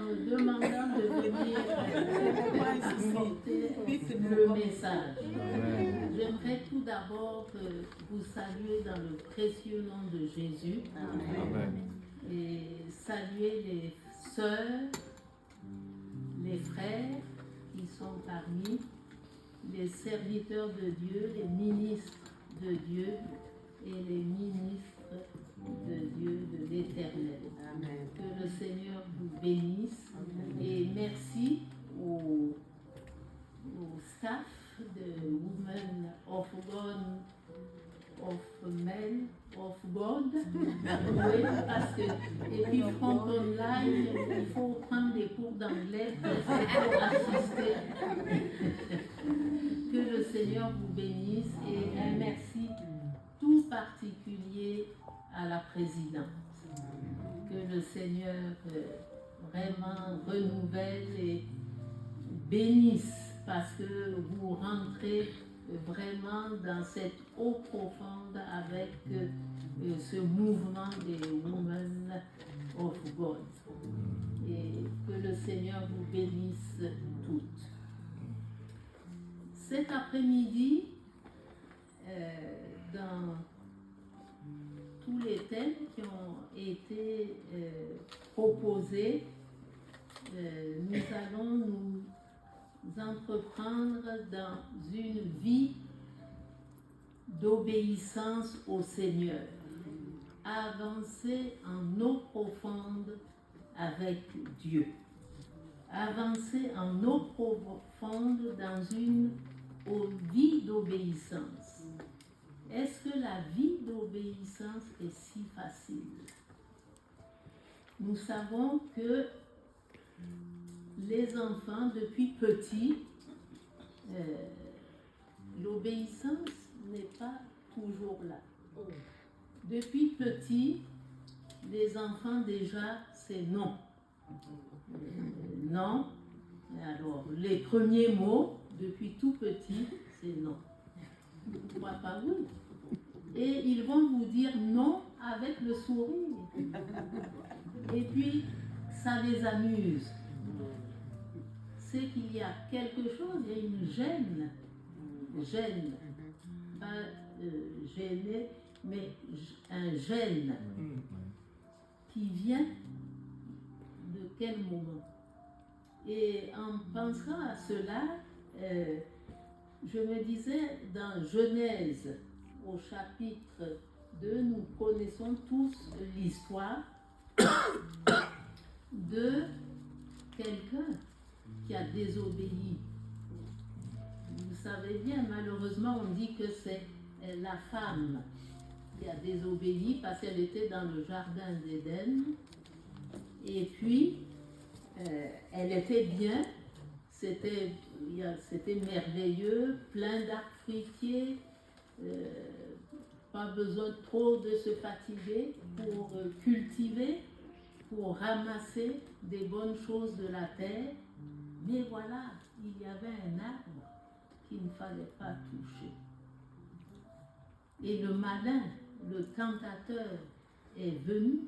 me demandant de venir porter le message. J'aimerais tout d'abord vous saluer dans le précieux nom de Jésus. Amen. Et saluer les sœurs, les frères qui sont parmi, les serviteurs de Dieu, les ministres de Dieu et les ministres de Dieu, de l'Éternel. Amen. Que le Seigneur vous bénisse. Amen. Et merci au staff de Women of God, Men of God. Oui, parce que, et puis Front Online, il faut prendre des cours d'anglais pour assister. Que le Seigneur vous bénisse et un merci tout particulier à la présidence. Que le Seigneur vraiment renouvelle et bénisse parce que vous rentrez vraiment dans cette eau profonde avec ce mouvement des Women of God. Et que le Seigneur vous bénisse toutes. Cet après-midi, dans tous les thèmes qui ont été proposés, nous allons nous entreprendre dans une vie d'obéissance au Seigneur, avancer en eau profonde avec Dieu, avancer en eau profonde dans une vie d'obéissance. Est-ce que la vie d'obéissance est si facile? Nous savons que les enfants, depuis petits, l'obéissance n'est pas toujours là. Depuis petit, les enfants déjà, c'est non. Non. Alors, les premiers mots, depuis tout petit, c'est non. Papa, oui. Et ils vont vous dire non avec le sourire. Et puis, ça les amuse. C'est qu'il y a quelque chose, il y a une gêne, pas gêné, mais un gêne qui vient de quel moment? Et en pensant à cela, je me disais dans Genèse, au chapitre 2, nous connaissons tous l'histoire de quelqu'un qui a désobéi. Vous savez bien, malheureusement, on dit que c'est la femme qui a désobéi parce qu'elle était dans le jardin d'Éden. Et puis, elle était bien, c'était merveilleux, plein d'arbres fruitiers, pas besoin trop de se fatiguer pour cultiver, pour ramasser des bonnes choses de la terre. Mais voilà, il y avait un arbre qu'il ne fallait pas toucher. Et le malin, le tentateur, est venu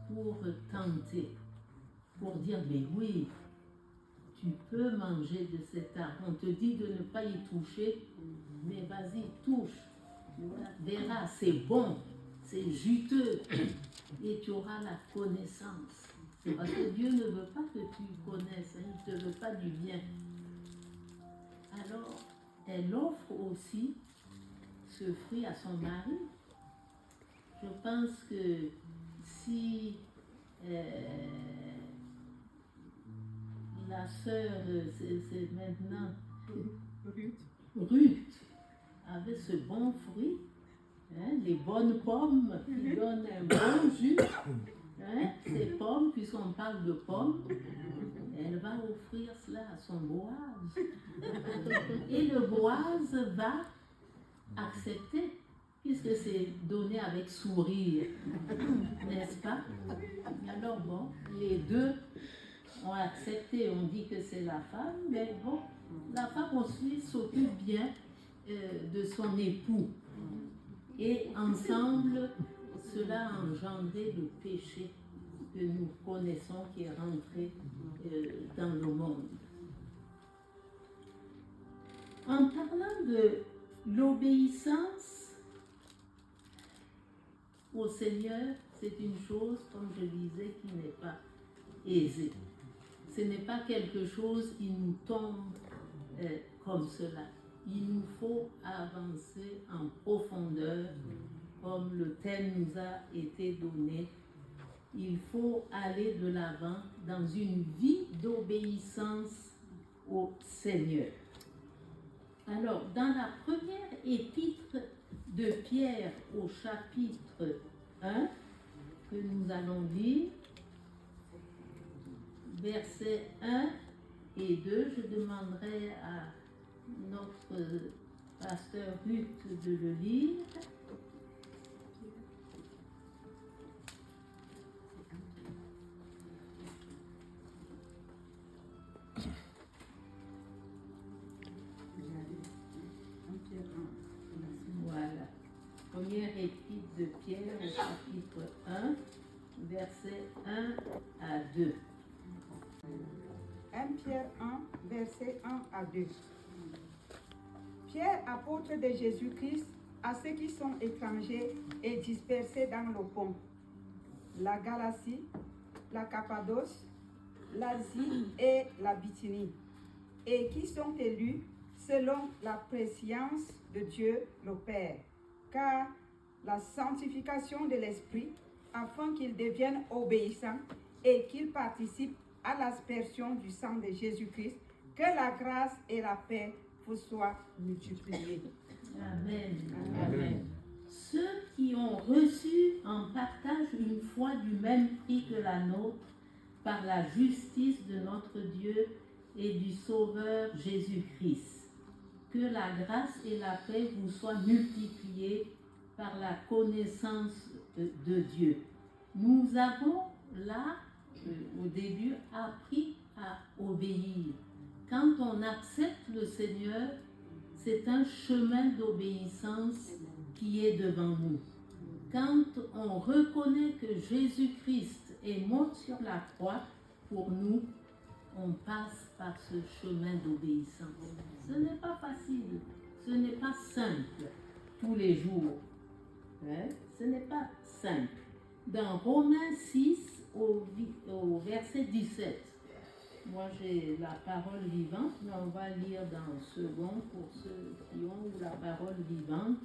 pour tenter, pour dire, mais oui, tu peux manger de cet arbre. On te dit de ne pas y toucher, mais vas-y, touche. Tu verras, c'est bon, c'est juteux, et tu auras la connaissance. C'est parce que Dieu ne veut pas que tu connaisses, hein, il ne te veut pas du bien. Alors, elle offre aussi ce fruit à son mari. Je pense que si la sœur, c'est maintenant Ruth, avait ce bon fruit, hein, les bonnes pommes qui donnent un bon jus, hein, ces pommes, puisqu'on parle de pommes, elle va offrir cela à son Boaz. Et le Boaz va accepter, puisque c'est donné avec sourire, n'est-ce pas? Alors bon, les deux ont accepté, on dit que c'est la femme, mais bon, la femme aussi s'occupe bien de son époux. Et ensemble, cela a engendré le péché. que nous connaissons qui est rentré dans le monde. En parlant de l'obéissance au Seigneur, c'est une chose, comme je disais, qui n'est pas aisée. Ce n'est pas quelque chose qui nous tombe comme cela. Il nous faut avancer en profondeur, comme le thème nous a été donné. Il faut aller de l'avant dans une vie d'obéissance au Seigneur. Alors, dans la première épître de Pierre au chapitre 1, que nous allons lire, versets 1 et 2, je demanderai à notre pasteur Ruth de le lire. Voilà. Première épître de Pierre au chapitre 1, versets 1 à 2. 1 Pierre 1, versets 1 à 2. Pierre, apôtre de Jésus-Christ, à ceux qui sont étrangers et dispersés dans le Pont, la Galatie, la Cappadoce, l'Asie et la Bithynie, et qui sont élus selon la préscience de Dieu le Père, car la sanctification de l'Esprit, afin qu'ils deviennent obéissants et qu'ils participent à l'aspersion du sang de Jésus-Christ, que la grâce et la paix vous soient multipliées. Amen. Amen. Ceux qui ont reçu en partage une foi du même prix que la nôtre, par la justice de notre Dieu et du Sauveur Jésus-Christ. Que la grâce et la paix vous soient multipliées par la connaissance de Dieu. Nous avons là, au début, appris à obéir. Quand on accepte le Seigneur, c'est un chemin d'obéissance qui est devant nous. Quand on reconnaît que Jésus-Christ est mort sur la croix pour nous, on passe par ce chemin d'obéissance. Ce n'est pas facile, ce n'est pas simple tous les jours. Ce n'est pas simple. Dans Romains 6, au verset 17, moi j'ai la parole vivante, mais on va lire dans le second pour ceux qui ont la parole vivante.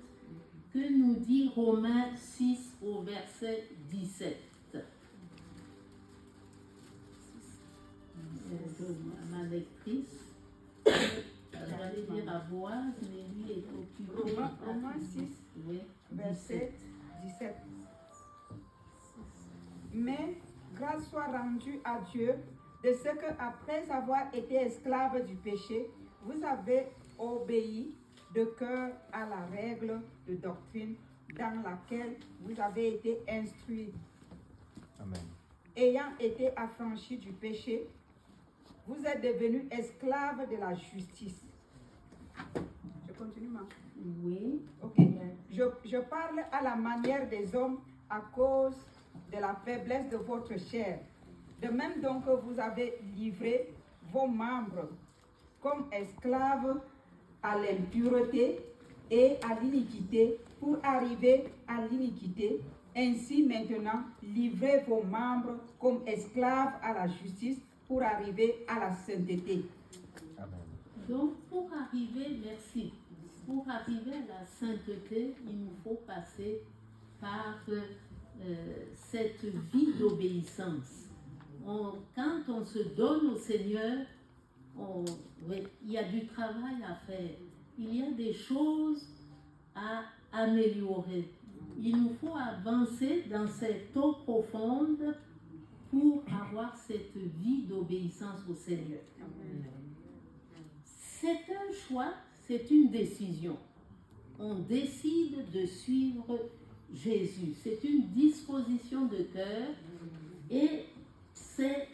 Que nous dit Romains 6 au verset 17. Ma lectrice, j'allais dire à Boaz, mais lui est occupé. Romains 6, oui, verset 17. Mais grâce soit rendue à Dieu de ce que, après avoir été esclave du péché, vous avez obéi de cœur à la règle de doctrine dans laquelle vous avez été instruits. Amen. Ayant été affranchis du péché, vous êtes devenus esclaves de la justice. Je continue, ma. Oui. Ok. Je parle à la manière des hommes à cause de la faiblesse de votre chair. De même donc que vous avez livré vos membres comme esclaves à l'impureté et à l'iniquité pour arriver à l'iniquité. Ainsi maintenant, livrez vos membres comme esclaves à la justice pour arriver à la sainteté. Amen. Donc, pour arriver, merci, pour arriver à la sainteté, il nous faut passer par cette vie d'obéissance. Quand on se donne au Seigneur, il y a du travail à faire. Il y a des choses à améliorer. Il nous faut avancer dans cette eau profonde pour avoir cette vie d'obéissance au Seigneur. C'est un choix, c'est une décision. On décide de suivre Jésus. C'est une disposition de cœur et c'est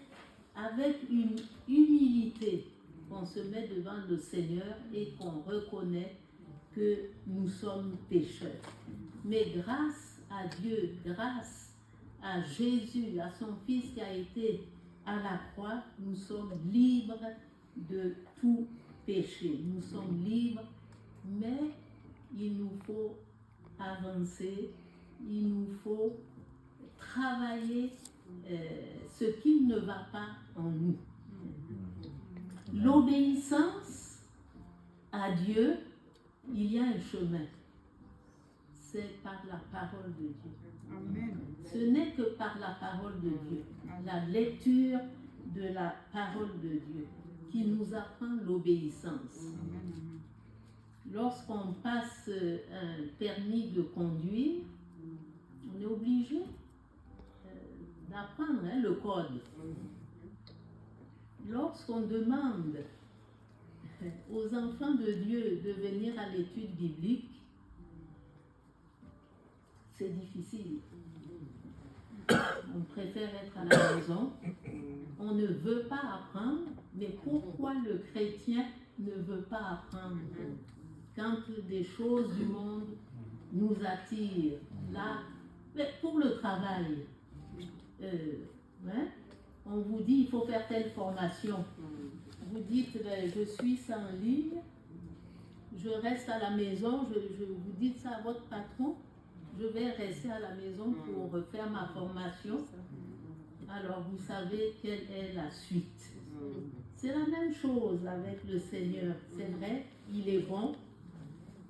avec une humilité qu'on se met devant le Seigneur et qu'on reconnaît que nous sommes pécheurs. Mais grâce à Dieu, grâce à Jésus, à son Fils qui a été à la croix, nous sommes libres de tout péché. Nous sommes libres, mais il nous faut avancer, il nous faut travailler ce qui ne va pas en nous. L'obéissance à Dieu, il y a un chemin. C'est par la parole de Dieu. Amen. Ce n'est que par la parole de Dieu, la lecture de la parole de Dieu, qui nous apprend l'obéissance. Lorsqu'on passe un permis de conduire, on est obligé d'apprendre le code. Lorsqu'on demande aux enfants de Dieu de venir à l'étude biblique, c'est difficile. On préfère être à la maison. On ne veut pas apprendre, mais pourquoi le chrétien ne veut pas apprendre? Quand des choses du monde nous attirent, là, mais pour le travail, on vous dit il faut faire telle formation. Vous dites je suis sans ligne, je reste à la maison, je vous dites ça à votre patron, je vais rester à la maison pour faire ma formation. Alors vous savez quelle est la suite. C'est la même chose avec le Seigneur. C'est vrai, il est bon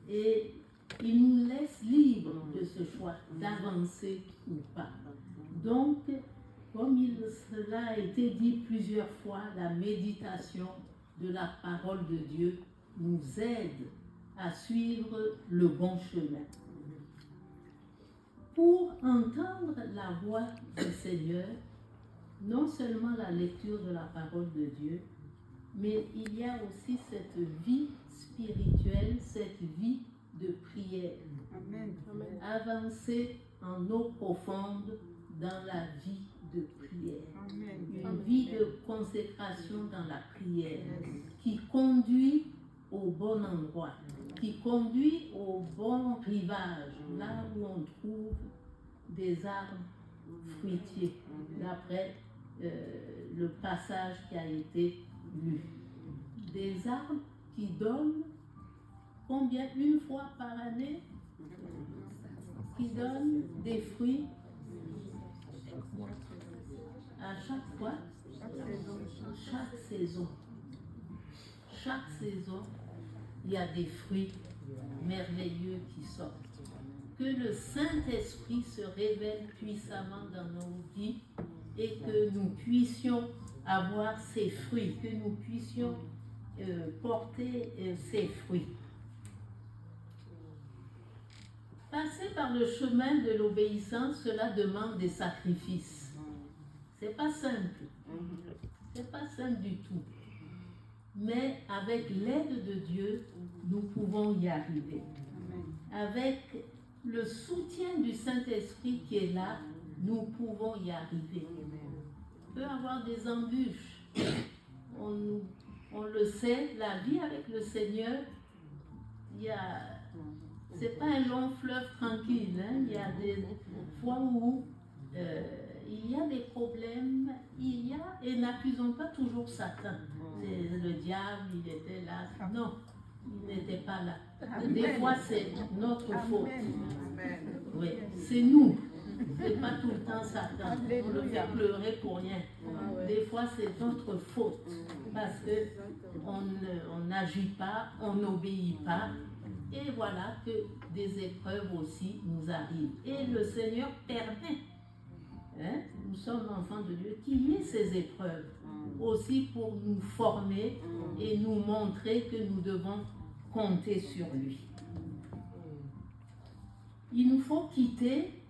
et il nous laisse libres de ce choix, d'avancer ou pas. Donc, comme cela a été dit plusieurs fois, la méditation de la parole de Dieu nous aide à suivre le bon chemin. Pour entendre la voix du Seigneur, non seulement la lecture de la parole de Dieu, mais il y a aussi cette vie spirituelle, cette vie de prière. Amen. Avancer en eau profonde dans la vie de prière. Amen. Une vie de consécration dans la prière qui conduit au bon endroit, qui conduit au bon rivage, là où on trouve des arbres fruitiers, d'après le passage qui a été lu. Des arbres qui donnent combien? Une fois par année? Qui donnent des fruits à chaque fois? Chaque saison. Chaque saison, il y a des fruits merveilleux qui sortent. Que le Saint-Esprit se révèle puissamment dans nos vies et que nous puissions avoir ces fruits, que nous puissions porter ces fruits. Passer par le chemin de l'obéissance, cela demande des sacrifices. C'est pas simple. C'est pas simple du tout. Mais avec l'aide de Dieu, nous pouvons y arriver. Avec le soutien du Saint-Esprit qui est là, nous pouvons y arriver. On peut avoir des embûches. On le sait, la vie avec le Seigneur, c'est pas un long fleuve tranquille. Il y a des fois où il y a des problèmes, et n'accusons pas toujours Satan. C'est le diable, il était là. Non, il n'était pas là. Des fois, c'est notre faute. Oui, c'est nous. C'est pas tout le temps Satan. On le fait pleurer pour rien. Des fois, c'est notre faute. Parce qu'on n'agit pas, on n'obéit pas. Et voilà que des épreuves aussi nous arrivent. Et le Seigneur permet, nous sommes enfants de Dieu, qu'il y ait ces épreuves aussi pour nous former et nous montrer que nous devons compter sur lui. Il nous faut quitter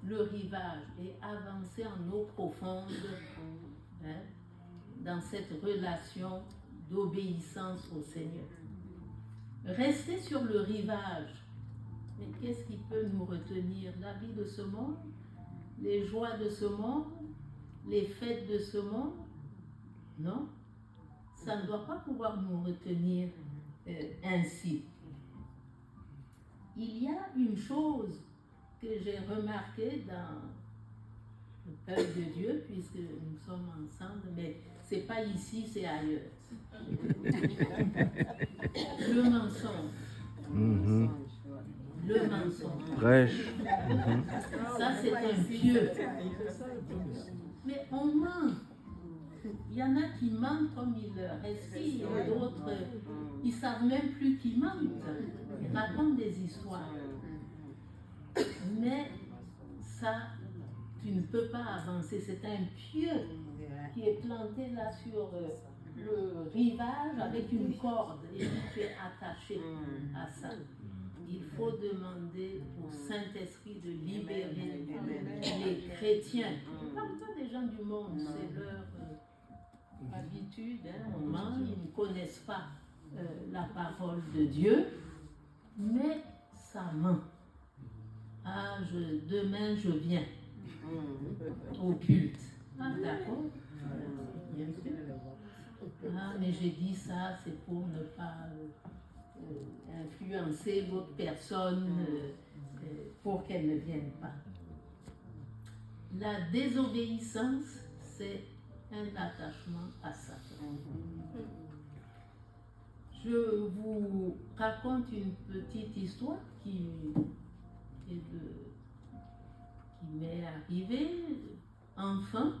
le rivage et avancer en eau profonde dans cette relation d'obéissance au Seigneur. Rester sur le rivage, mais qu'est-ce qui peut nous retenir? La vie de ce monde, les joies de ce monde, les fêtes de ce monde? Non, ça ne doit pas pouvoir nous retenir ainsi. Il y a une chose que j'ai remarqué dans le peuple de Dieu, puisque nous sommes ensemble, mais c'est pas ici, c'est ailleurs. Le mensonge. Le mensonge. Prêche. Ça, c'est un pieu. Mais on ment. Il y en a qui mentent comme ils respirent, d'autres, ils ne savent même plus qu'ils mentent. Ils racontent des histoires. Mais ça, tu ne peux pas avancer. C'est un pieu qui est planté là sur le rivage avec une corde et tu es attaché à ça. Il faut demander au Saint-Esprit de libérer les chrétiens. Pas des gens du monde, c'est leur habitude, hein, on ment, ils ne connaissent pas la parole de Dieu, mais ça ment. Ah, demain je viens au culte. Ah, d'accord. Bien sûr. Ah, mais j'ai dit ça, c'est pour ne pas influencer l'autre personne pour qu'elle ne vienne pas. La désobéissance, c'est un attachement à ça. Je vous raconte une petite histoire qui m'est arrivée enfant.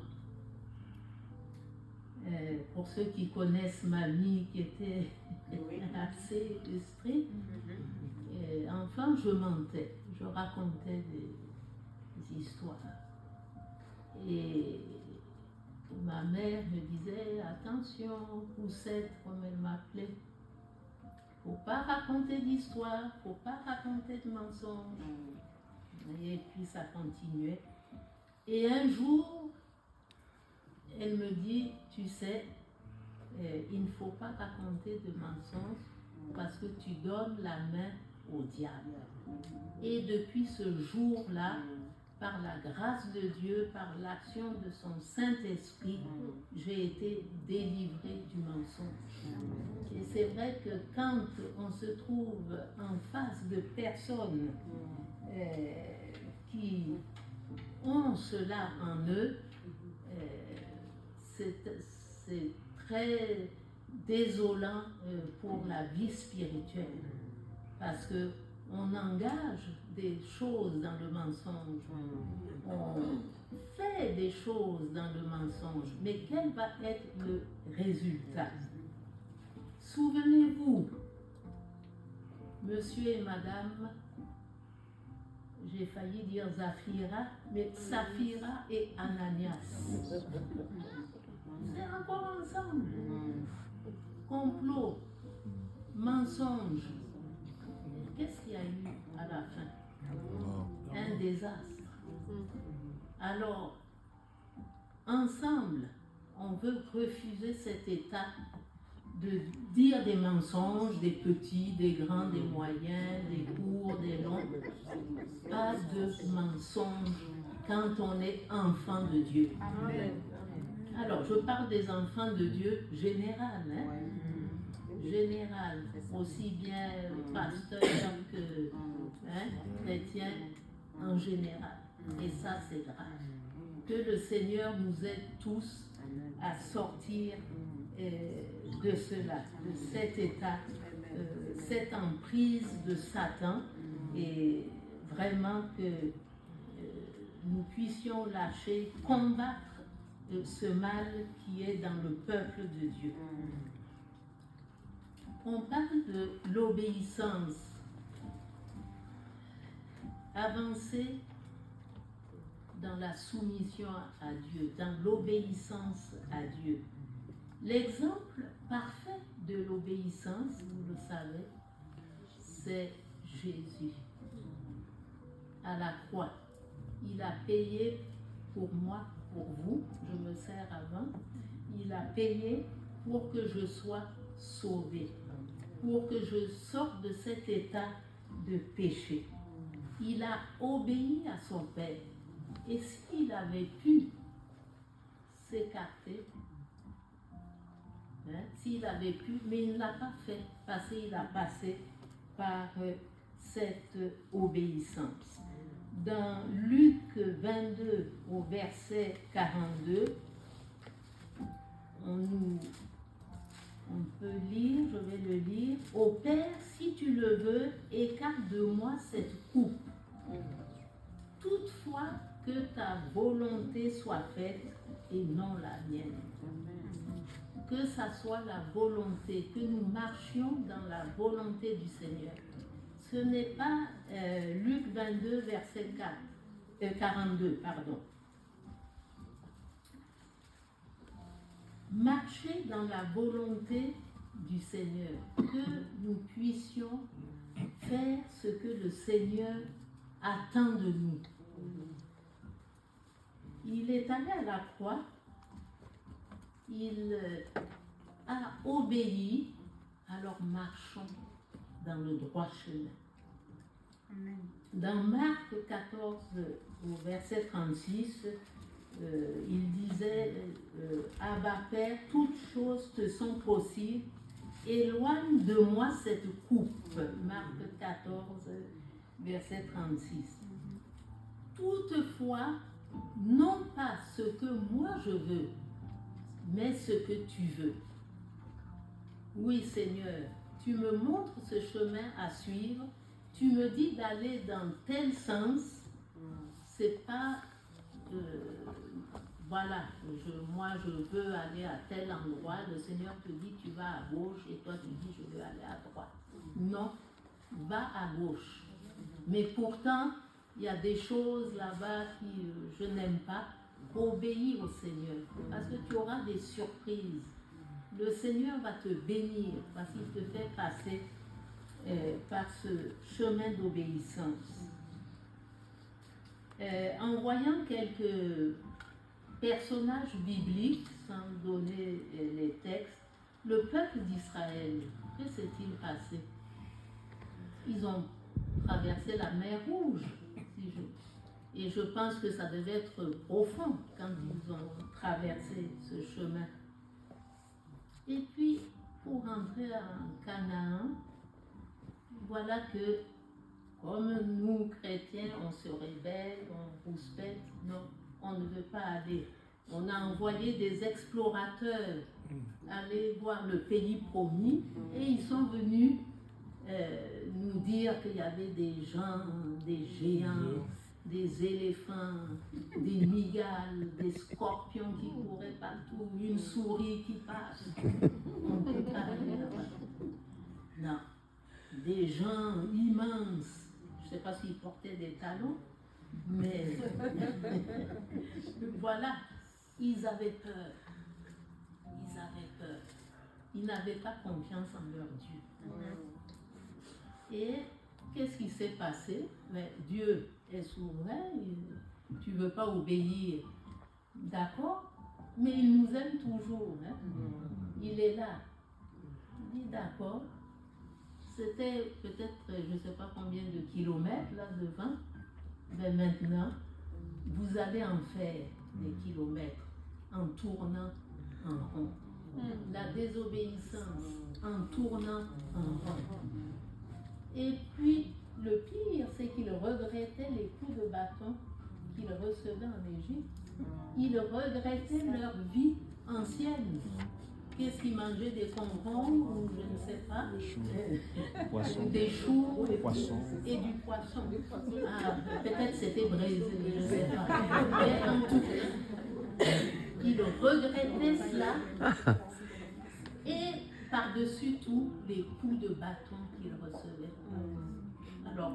Pour ceux qui connaissent mamie qui était assez stricte, enfant je mentais, je racontais des histoires. Et ma mère me disait attention, Poussette, comme elle m'appelait, faut pas raconter d'histoire, faut pas raconter de mensonges. Et puis ça continuait. Et un jour, elle me dit, tu sais, il ne faut pas raconter de mensonges parce que tu donnes la main au diable. Et depuis ce jour-là, par la grâce de Dieu, par l'action de son Saint-Esprit, j'ai été délivrée du mensonge. Et c'est vrai que quand on se trouve en face de personnes qui ont cela en eux, c'est très désolant pour la vie spirituelle parce que on engage des choses dans le mensonge, on fait des choses dans le mensonge, mais quel va être le résultat? Souvenez-vous, monsieur et madame, j'ai failli dire Zafira, mais Saphira et Ananias. C'est encore ensemble. Complot, mensonge. Qu'est-ce qu'il y a eu à la fin? Un désastre. Alors, ensemble, on veut refuser cet état de dire des mensonges, des petits, des grands, des moyens, des courts, des longs. Pas de mensonges quand on est enfant de Dieu. Alors, je parle des enfants de Dieu général, hein? Général, aussi bien pasteur que chrétien en général. Et ça, c'est grave. Que le Seigneur nous aide tous à sortir de cela, de cet état, cette emprise de Satan, et vraiment que nous puissions lâcher, combattre ce mal qui est dans le peuple de Dieu. On parle de l'obéissance. Avancer dans la soumission à Dieu, dans l'obéissance à Dieu. L'exemple parfait de l'obéissance, vous le savez, c'est Jésus. À la croix, il a payé pour moi, pour vous, je me sers avant, il a payé pour que je sois sauvé, pour que je sorte de cet état de péché. Il a obéi à son Père. Et s'il avait pu s'écarter, s'il avait pu, mais il ne l'a pas fait, parce qu'il a passé par cette obéissance. dans Luc 22 au verset 42, on peut lire, je vais le lire. Ô Père, si tu le veux, écarte de moi cette coupe. Toutefois, que ta volonté soit faite et non la mienne. Que ça soit la volonté, que nous marchions dans la volonté du Seigneur. Ce n'est pas Luc 22, verset 42, pardon. Marcher dans la volonté du Seigneur, que nous puissions faire ce que le Seigneur attend de nous. Il est allé à la croix, il a obéi, alors marchons dans le droit chemin. Amen. Dans Marc 14, au verset 36, il disait Abba Père, toutes choses te sont possibles, éloigne de moi cette coupe. Marc 14, verset 36. Toutefois, non pas ce que moi je veux, mais ce que tu veux. Oui, Seigneur, tu me montres ce chemin à suivre, tu me dis d'aller dans tel sens, c'est pas voilà, moi je veux aller à tel endroit, le Seigneur te dit tu vas à gauche et toi tu dis je veux aller à droite. Non, va à gauche. Mais pourtant, il y a des choses là-bas que je n'aime pas. Obéis au Seigneur, parce que tu auras des surprises. Le Seigneur va te bénir, parce qu'il te fait passer par ce chemin d'obéissance. En voyant quelques personnages bibliques, sans donner les textes, le peuple d'Israël, que s'est-il passé? Ils ont traversé la mer Rouge, et je pense que ça devait être profond quand ils ont traversé ce chemin. Et puis, pour rentrer en Canaan, voilà que, comme nous, chrétiens, on se rebelle, on rouspète, non, on ne veut pas aller. On a envoyé des explorateurs aller voir le pays promis et ils sont venus nous dire qu'il y avait des gens, des géants, des éléphants, des migales, des scorpions qui couraient partout, une souris qui passe. On ne peut pas aller là-bas. Non. Des gens immenses. Je ne sais pas s'ils portaient des talons, mais voilà, ils avaient peur. Ils avaient peur. Ils n'avaient pas confiance en leur Dieu. Et qu'est-ce qui s'est passé? Mais Dieu est souverain, tu ne veux pas obéir, d'accord? Mais il nous aime toujours. Hein? Il est là. Il dit d'accord. C'était peut-être, je ne sais pas combien de kilomètres là devant. Mais maintenant, vous allez en faire des kilomètres en tournant en rond. La désobéissance en tournant en rond. Et puis, le pire, c'est qu'ils regrettaient les coups de bâton qu'ils recevaient en Égypte. Ils regrettaient leur vie ancienne. Qu'est-ce qu'ils mangeaient? Des concombres ou je ne sais pas, des choux et du poisson. Ah, peut-être c'était braisé, je ne sais pas. Mais en tout cas, ils regrettaient cela. Et par-dessus tout, les coups de bâton qu'ils recevaient. Alors,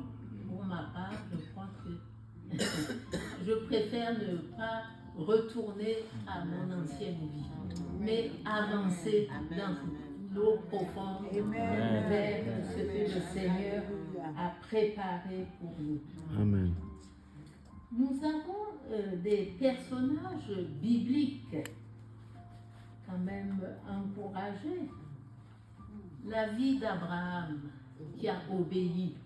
pour ma part, je crois que je préfère ne pas retourner à mon ancienne vie, mais avancer dans l'eau profonde vers ce que le Seigneur a préparé pour nous. Amen. Nous avons des personnages bibliques quand même encouragés. La vie d'Abraham qui a obéi.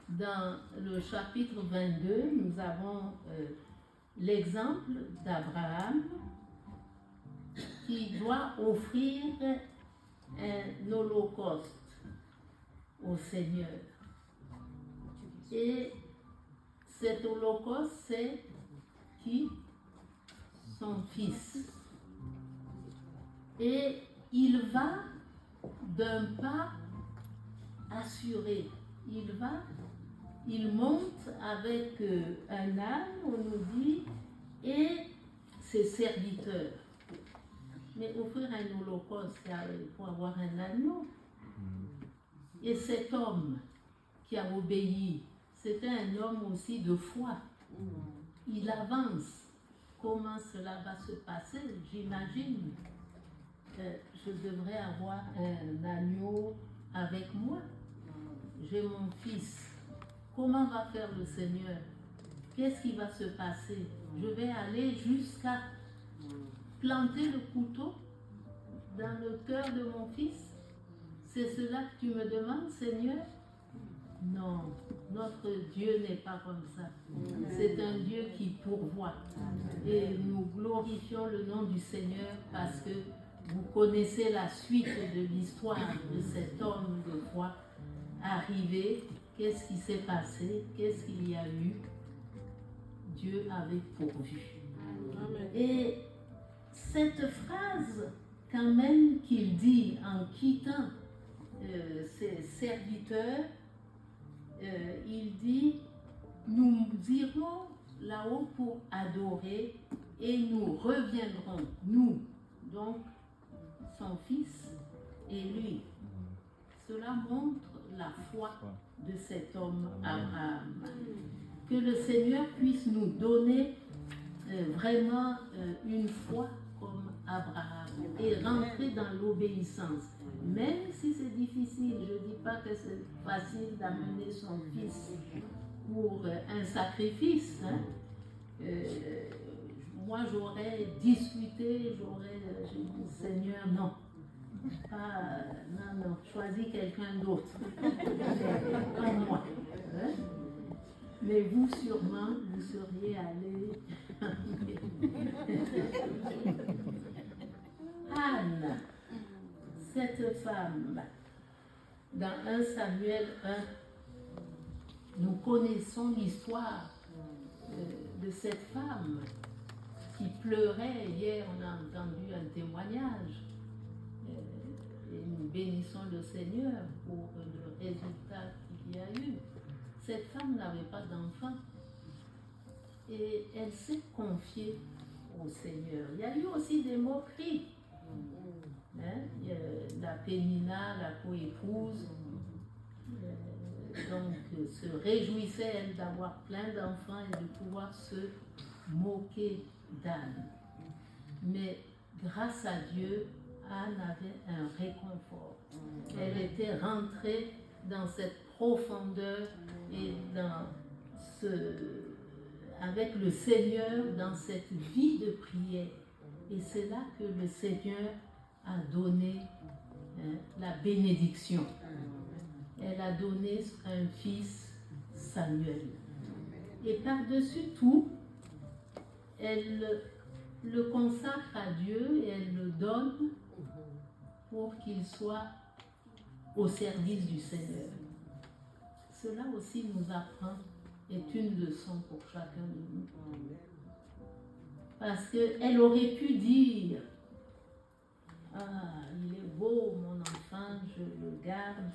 Dans le chapitre 22, nous avons l'exemple d'Abraham qui doit offrir un holocauste au Seigneur. Et cet holocauste, c'est qui? Son fils. Et il va d'un pas assuré. Il monte avec un âne, on nous dit, et ses serviteurs. Mais offrir un holocauste, il faut avoir un agneau. Et cet homme qui a obéi, c'était un homme aussi de foi. Il avance. Comment cela va se passer? J'imagine. Je devrais avoir un agneau avec moi. J'ai mon fils. Comment va faire le Seigneur? Qu'est-ce qui va se passer? Je vais aller jusqu'à planter le couteau dans le cœur de mon fils? C'est cela que tu me demandes, Seigneur? Non, notre Dieu n'est pas comme ça. C'est un Dieu qui pourvoit. Et nous glorifions le nom du Seigneur parce que vous connaissez la suite de l'histoire de cet homme de foi arrivé. Qu'est-ce qui s'est passé? Qu'est-ce qu'il y a eu? Dieu avait pourvu. Et cette phrase, quand même, qu'il dit en quittant ses serviteurs, il dit, nous irons là-haut pour adorer et nous reviendrons, nous, donc son fils et lui. Cela montre la foi de cet homme Abraham. Que le Seigneur puisse nous donner vraiment une foi comme Abraham et rentrer dans l'obéissance. Même si c'est difficile, je ne dis pas que c'est facile d'amener son fils pour un sacrifice. Hein. Moi, j'aurais discuté, j'ai dit, Seigneur, non. Non, choisis quelqu'un d'autre. Pas moi. Hein? Mais vous, sûrement, vous seriez allé. Anne, cette femme, dans 1 Samuel 1, nous connaissons l'histoire de cette femme qui pleurait. Hier, on a entendu un témoignage. Et nous bénissons le Seigneur pour le résultat qu'il y a eu. Cette femme n'avait pas d'enfant et elle s'est confiée au Seigneur. Il y a eu aussi des moqueries. Hein? La Pénina, la coépouse, donc se réjouissait elle d'avoir plein d'enfants et de pouvoir se moquer d'Anne. Mais grâce à Dieu, Anne avait un réconfort. Elle était rentrée dans cette profondeur et avec le Seigneur dans cette vie de prière. Et c'est là que le Seigneur a donné la bénédiction. Elle a donné un fils, Samuel. Et par-dessus tout, elle le consacre à Dieu et elle le donne pour qu'il soit au service du Seigneur. Cela aussi nous apprend, est une leçon pour chacun de nous. Parce qu'elle aurait pu dire, ah, il est beau mon enfant, je le garde,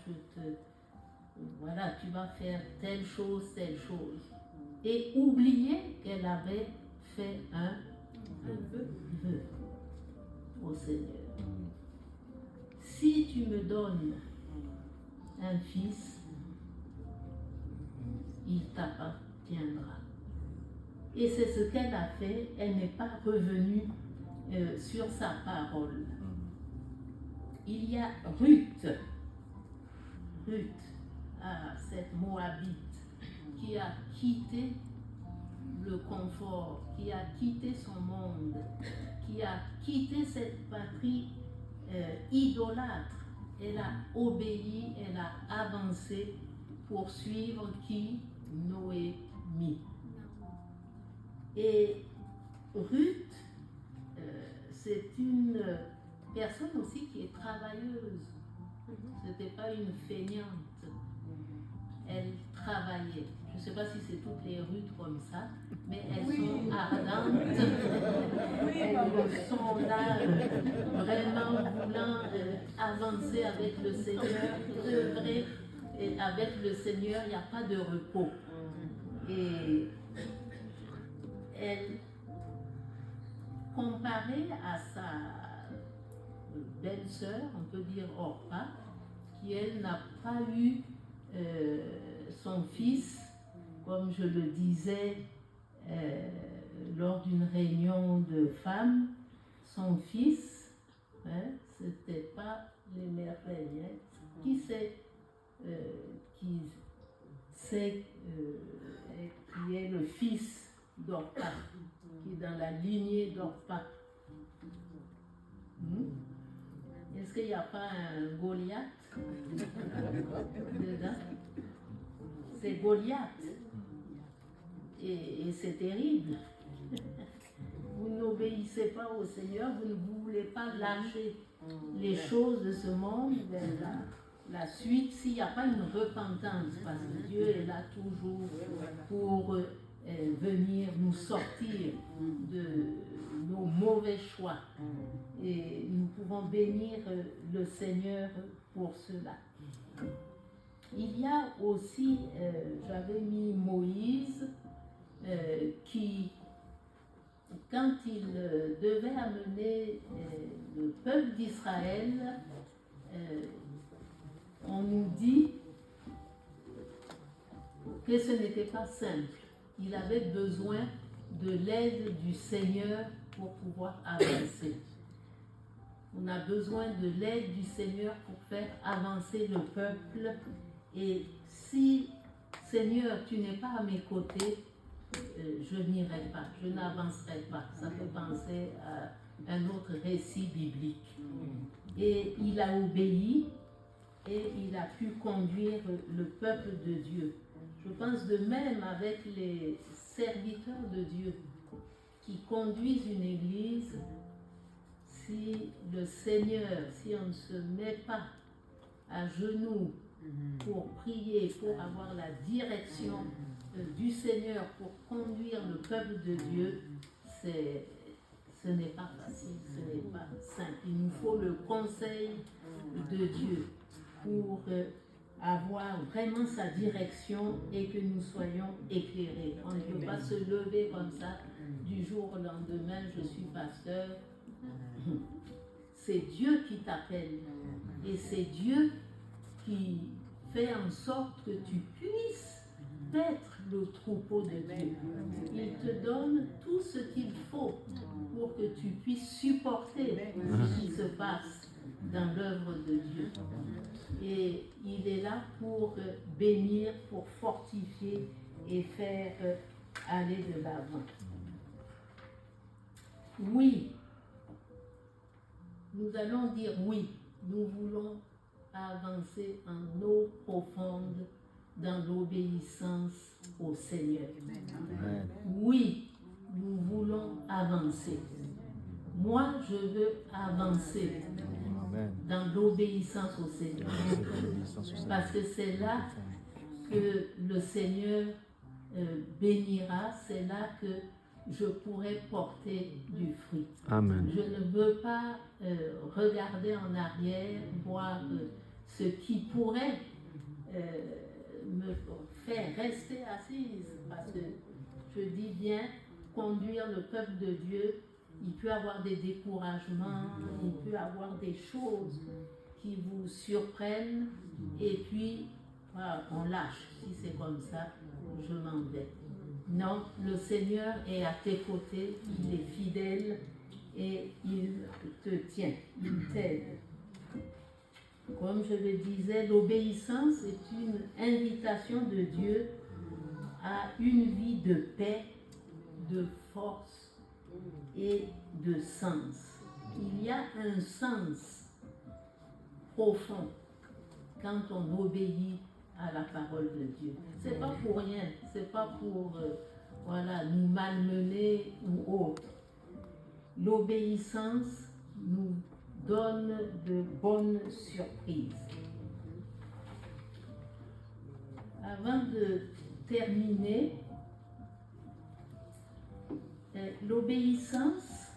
voilà, tu vas faire telle chose, et oublier qu'elle avait fait un vœu au Seigneur. Si tu me donnes un fils, il t'appartiendra. Et c'est ce qu'elle a fait. Elle n'est pas revenue sur sa parole. Il y a Ruth, cette Moabite, qui a quitté le confort, qui a quitté son monde, qui a quitté cette patrie idolâtre. Elle a obéi, elle a avancé pour suivre qui? Noémie. Et Ruth, c'est une personne aussi qui est travailleuse. Ce n'était pas une feignante. Elle travaillait. ne sais pas si c'est toutes les rues comme ça, mais elles sont ardentes. Elles sont là, vraiment voulant avancer avec le Seigneur, œuvrer avec le Seigneur, il n'y a pas de repos. Et elle, comparée à sa belle-sœur, on peut dire Orpa, qui elle n'a pas eu son fils, comme je le disais lors d'une réunion de femmes, son fils, hein, c'était pas les merveilles. Hein. Qui c'est qui est le fils d'Orpa, qui est dans la lignée d'Orpa? Est-ce qu'il n'y a pas un Goliath dedans? C'est Goliath. Et c'est terrible. Vous n'obéissez pas au Seigneur, vous ne voulez pas lâcher les choses de ce monde vers la suite s'il n'y a pas une repentance, parce que Dieu est là toujours pour venir nous sortir de nos mauvais choix. Et nous pouvons bénir le Seigneur pour cela. Il y a aussi, j'avais mis Moïse, qui, quand il devait amener le peuple d'Israël, on nous dit que ce n'était pas simple. Il avait besoin de l'aide du Seigneur pour pouvoir avancer. On a besoin de l'aide du Seigneur pour faire avancer le peuple. Et si, Seigneur, tu n'es pas à mes côtés, je n'irai pas, je n'avancerai pas. Ça fait penser à un autre récit biblique. Et il a obéi et il a pu conduire le peuple de Dieu. Je pense de même avec les serviteurs de Dieu qui conduisent une église. Si le Seigneur, si on ne se met pas à genoux pour prier, pour avoir la direction du Seigneur, pour conduire le peuple de Dieu, ce n'est pas facile, ce n'est pas simple. Il nous faut le conseil de Dieu pour avoir vraiment sa direction et que nous soyons éclairés. On ne peut pas se lever comme ça du jour au lendemain, je suis pasteur. C'est Dieu qui t'appelle et c'est Dieu qui fait en sorte que tu puisses être le troupeau de Dieu. Il te donne tout ce qu'il faut pour que tu puisses supporter ce qui se passe dans l'œuvre de Dieu. Et il est là pour bénir, pour fortifier et faire aller de l'avant. Oui, nous allons dire oui, nous voulons avancer en eau profonde dans l'obéissance au Seigneur. Amen. Oui, nous voulons avancer. Moi, je veux avancer dans l'obéissance au Seigneur. Parce que c'est là que le Seigneur bénira, c'est là que je pourrai porter du fruit. Amen. Je ne veux pas regarder en arrière, voir ce qui pourrait me faire rester assise, parce que je dis bien, conduire le peuple de Dieu, il peut avoir des découragements, il peut avoir des choses qui vous surprennent, et puis voilà, on lâche. Si c'est comme ça, je m'en vais. Non, le Seigneur est à tes côtés, il est fidèle et il te tient, il t'aide. Comme je le disais, l'obéissance est une invitation de Dieu à une vie de paix, de force et de sens. Il y a un sens profond quand on obéit à la parole de Dieu. C'est pas pour rien, c'est pas pour nous malmener ou autre. L'obéissance nous donne de bonnes surprises. Avant de terminer, l'obéissance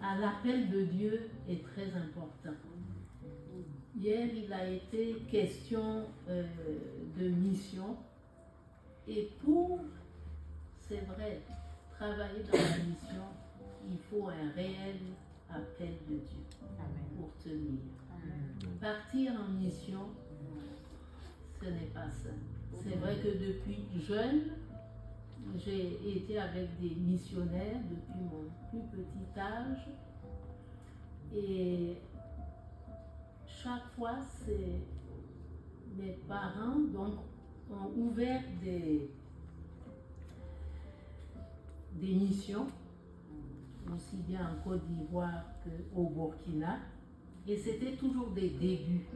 à l'appel de Dieu est très importante. Hier, il a été question de mission. Et c'est vrai, travailler dans la mission, il faut un réel appel de Dieu pour tenir. Partir en mission, ce n'est pas ça. C'est vrai que depuis jeune, j'ai été avec des missionnaires depuis mon plus petit âge. Et chaque fois, mes parents donc, ont ouvert des missions, aussi bien en Côte d'Ivoire qu'au Burkina. Et c'était toujours des débuts.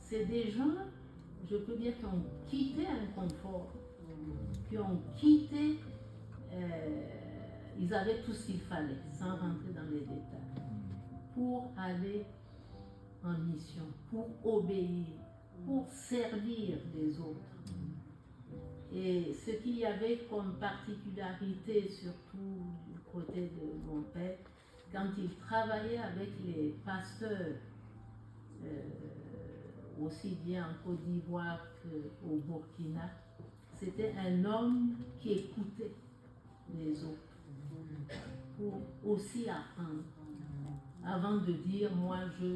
C'est des gens, je peux dire, qui ont quitté un confort, qui ont quitté, ils avaient tout ce qu'il fallait, sans rentrer dans les détails, pour aller en mission, pour obéir, pour servir les autres. Et ce qu'il y avait comme particularité, surtout du côté de mon père, quand il travaillait avec les pasteurs, aussi bien en Côte d'Ivoire qu'au Burkina, c'était un homme qui écoutait les autres pour aussi apprendre, avant de dire moi je.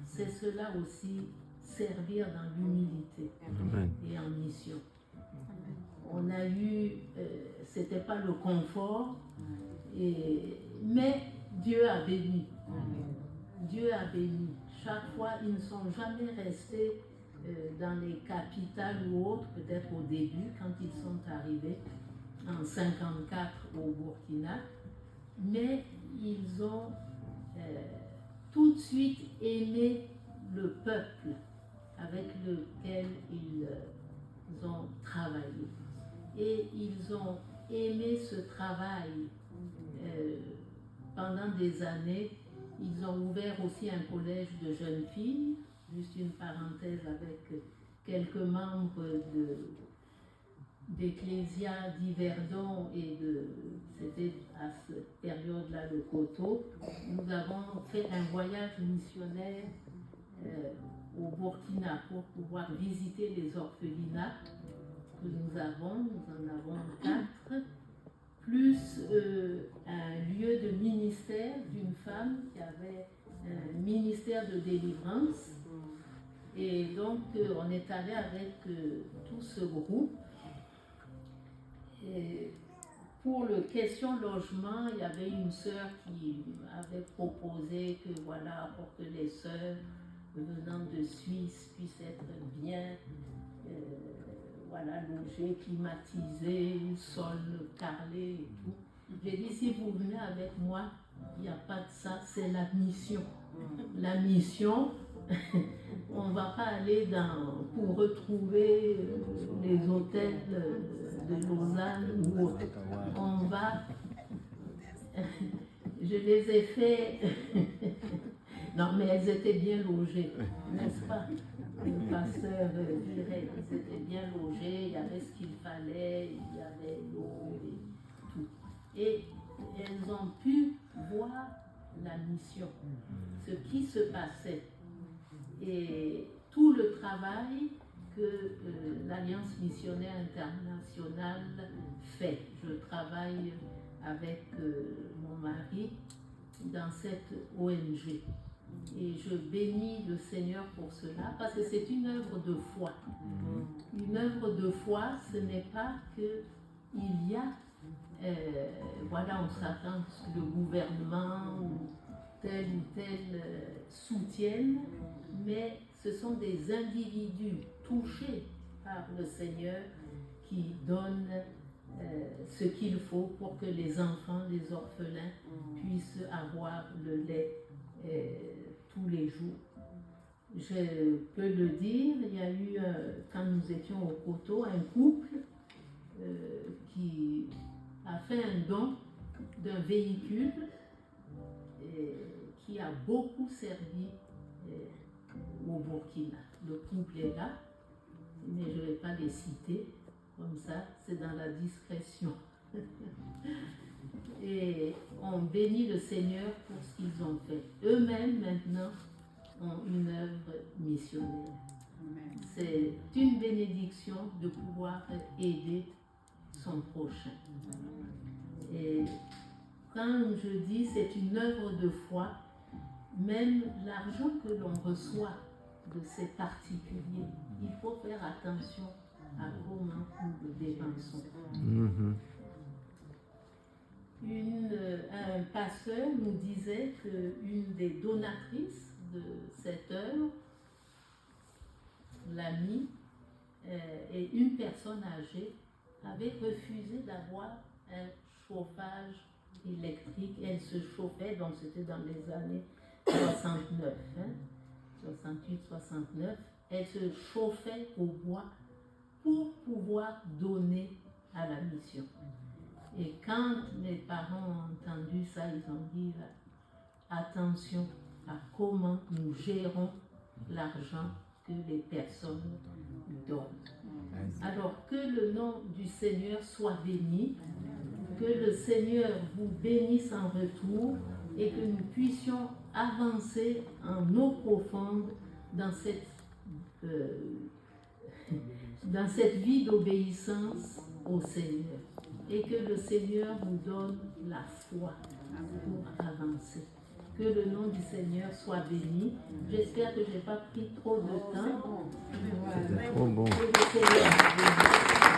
C'est cela aussi, servir dans l'humilité et en mission. On a eu, c'était pas le confort, mais Dieu a béni. Dieu a béni. Chaque fois, ils ne sont jamais restés dans les capitales ou autres, peut-être au début, quand ils sont arrivés en 1954 au Burkina, mais ils ont tout de suite aimé le peuple avec lequel ils ont travaillé. Et ils ont aimé ce travail pendant des années. Ils ont ouvert aussi un collège de jeunes filles, juste une parenthèse, avec quelques membres d'Ecclésia d'Yverdon c'était à cette période-là le Coteau. Nous avons fait un voyage missionnaire au Burkina pour pouvoir visiter les orphelinats que nous en avons 4, plus un lieu de ministère d'une femme qui avait un ministère de délivrance. Et donc on est allé avec tout ce groupe. Et pour le question logement, il y avait une sœur qui avait proposé que voilà, pour que les sœurs venant de Suisse puissent être bien logées, climatisées, sol carrelé et tout. J'ai dit, si vous venez avec moi, il n'y a pas de ça, c'est la mission. La mission, on ne va pas aller pour retrouver les hôtels de Lausanne ou autre. On va... Je les ai fait... Non, mais elles étaient bien logées, n'est-ce pas? Le pasteur dirait qu'ils étaient bien logés, il y avait ce qu'il fallait, il y avait l'eau et tout. Et elles ont pu voir la mission, ce qui se passait. Et tout le travail que l'Alliance missionnaire internationale fait. Je travaille avec mon mari dans cette ONG. Et je bénis le Seigneur pour cela, parce que c'est une œuvre de foi. Une œuvre de foi, ce n'est pas qu'il y a, on s'attend que le gouvernement ou tel soutienne, mais ce sont des individus touchés par le Seigneur qui donnent ce qu'il faut pour que les enfants, les orphelins puissent avoir le lait tous les jours. Je peux le dire, il y a eu, quand nous étions au Coteau, un couple qui a fait un don d'un véhicule qui a beaucoup servi au Burkina. Le couple est là mais je ne vais pas les citer comme ça, c'est dans la discrétion. Et on bénit le Seigneur pour ce qu'ils ont fait. Eux-mêmes, maintenant, ont une œuvre missionnaire. C'est une bénédiction de pouvoir aider son prochain. Et quand je dis c'est une œuvre de foi, même l'argent que l'on reçoit de ces particuliers, il faut faire attention à comment nous le dépensons. Un pasteur nous disait qu'une des donatrices de cette œuvre, l'amie et une personne âgée, avait refusé d'avoir un chauffage électrique. Elle se chauffait, donc c'était dans les années 69, 68-69. Elle se chauffait au bois pour pouvoir donner à la mission. Et quand mes parents ont entendu ça, ils ont dit attention à comment nous gérons l'argent que les personnes donnent. Alors que le nom du Seigneur soit béni, que le Seigneur vous bénisse en retour et que nous puissions avancer en eau profonde dans cette vie d'obéissance au Seigneur. Et que le Seigneur nous donne la foi pour avancer. Que le nom du Seigneur soit béni. J'espère que je n'ai pas pris trop de temps. C'était trop bon. Que le Seigneur vous bénisse.